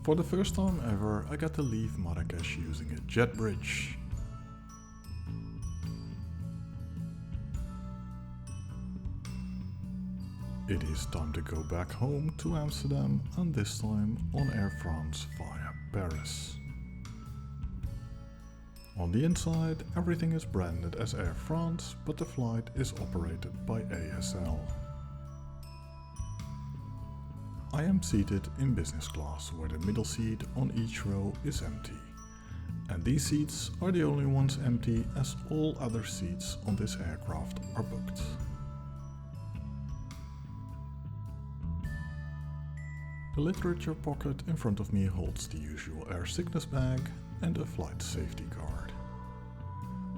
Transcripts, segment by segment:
For the first time ever, I get to leave Marrakech using a jet bridge. It is time to go back home to Amsterdam, and this time on Air France via Paris. On the inside, everything is branded as Air France, but the flight is operated by ASL. I am seated in business class, where the middle seat on each row is empty. And these seats are the only ones empty, as all other seats on this aircraft are booked. The literature pocket in front of me holds the usual air sickness bag and a flight safety card.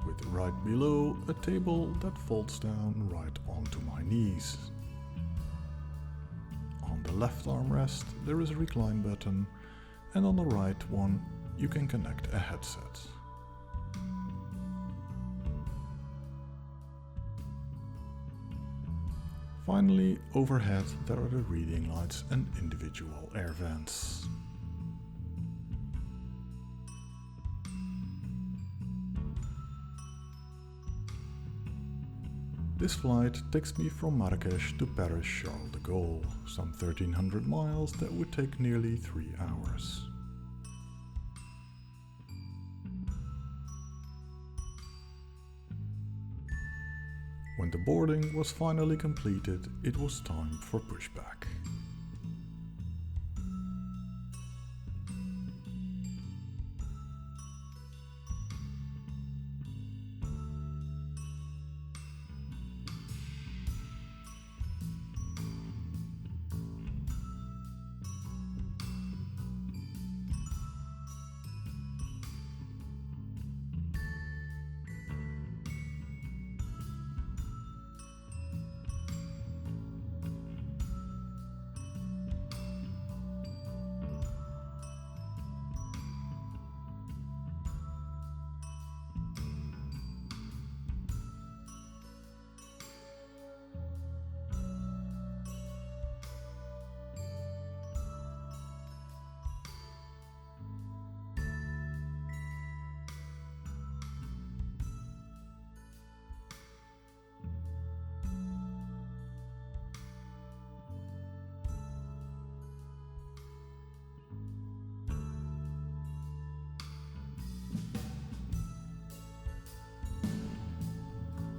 With right below a table that folds down right onto my knees. On the left armrest there is a recline button, and on the right one you can connect a headset. Finally, overhead there are the reading lights and individual air vents. This flight takes me from Marrakech to Paris Charles de Gaulle, some 1300 miles that would take nearly 3 hours. When the boarding was finally completed, it was time for pushback.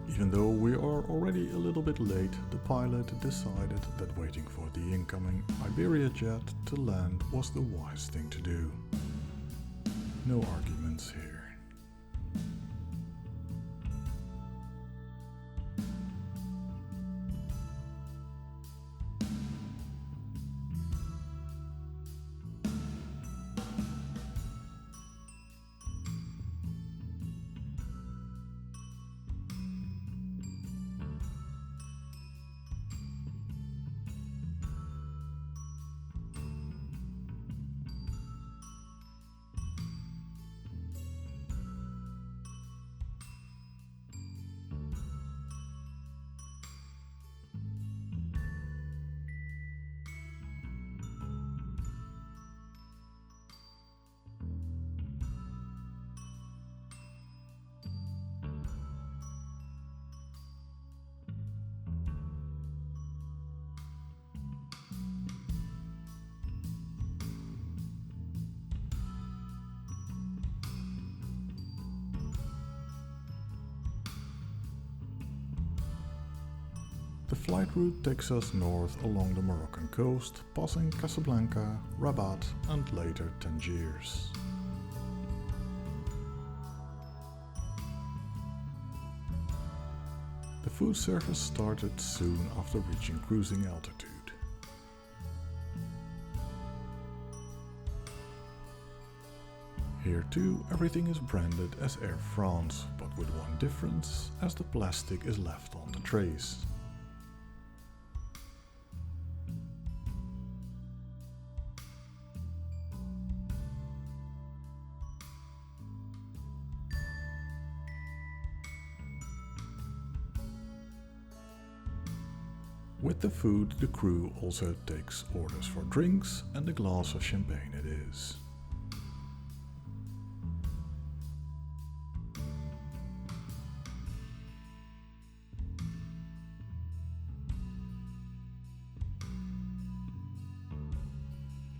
Even though we are already a little bit late, the pilot decided that waiting for the incoming Iberia jet to land was the wise thing to do. No arguments here. The flight route takes us north along the Moroccan coast, passing Casablanca, Rabat and later Tangiers. The food service started soon after reaching cruising altitude. Here too, everything is branded as Air France, but with one difference, as the plastic is left on the trays. With the food, the crew also takes orders for drinks, and a glass of champagne it is.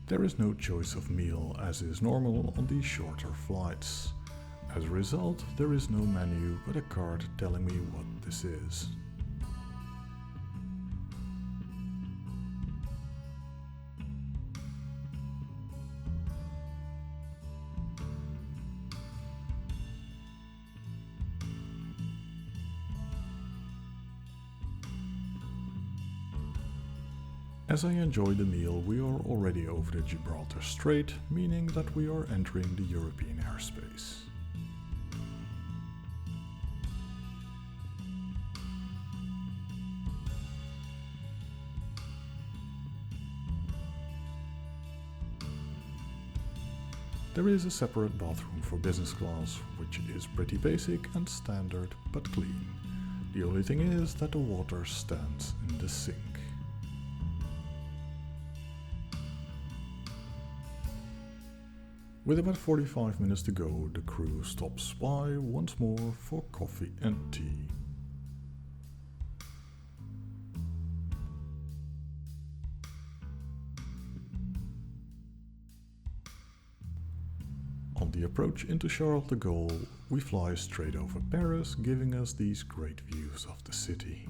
There is no choice of meal as is normal on these shorter flights. As a result, there is no menu but a card telling me what this is. As I enjoy the meal, we are already over the Gibraltar Strait, meaning that we are entering the European airspace. There is a separate bathroom for business class, which is pretty basic and standard, but clean. The only thing is that the water stands in the sink. With about 45 minutes to go, the crew stops by once more for coffee and tea. On the approach into Charles de Gaulle, we fly straight over Paris, giving us these great views of the city.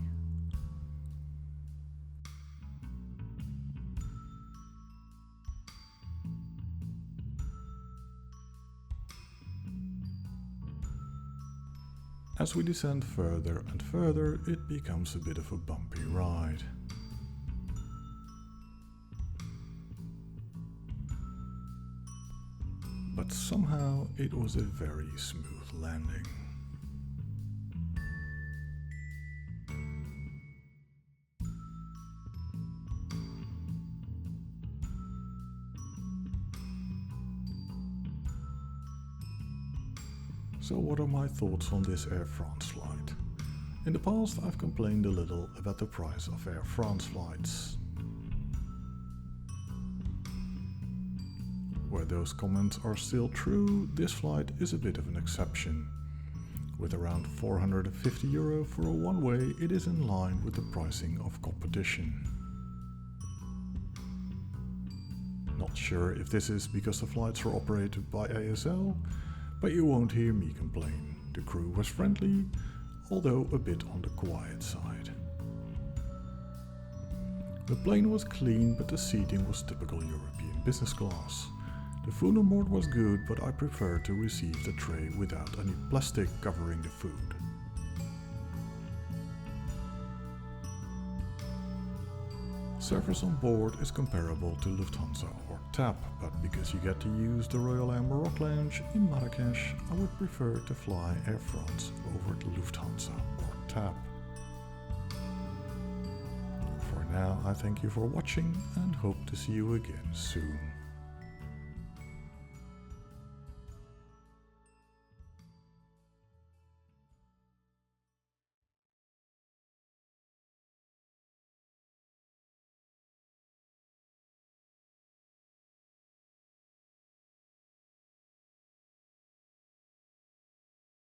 As we descend further and further, it becomes a bit of a bumpy ride. But somehow it was a very smooth landing. So what are my thoughts on this Air France flight? In the past I've complained a little about the price of Air France flights. Where those comments are still true, this flight is a bit of an exception. With around €450 for a one-way, it is in line with the pricing of competition. Not sure if this is because the flights are operated by ASL, but you won't hear me complain. The crew was friendly, although a bit on the quiet side. The plane was clean, but the seating was typical European business class. The food on board was good, but I prefer to receive the tray without any plastic covering the food. Service on board is comparable to Lufthansa or TAP, but because you get to use the Royal Air Maroc Lounge in Marrakech, I would prefer to fly Air France over to Lufthansa or TAP. For now, I thank you for watching and hope to see you again soon.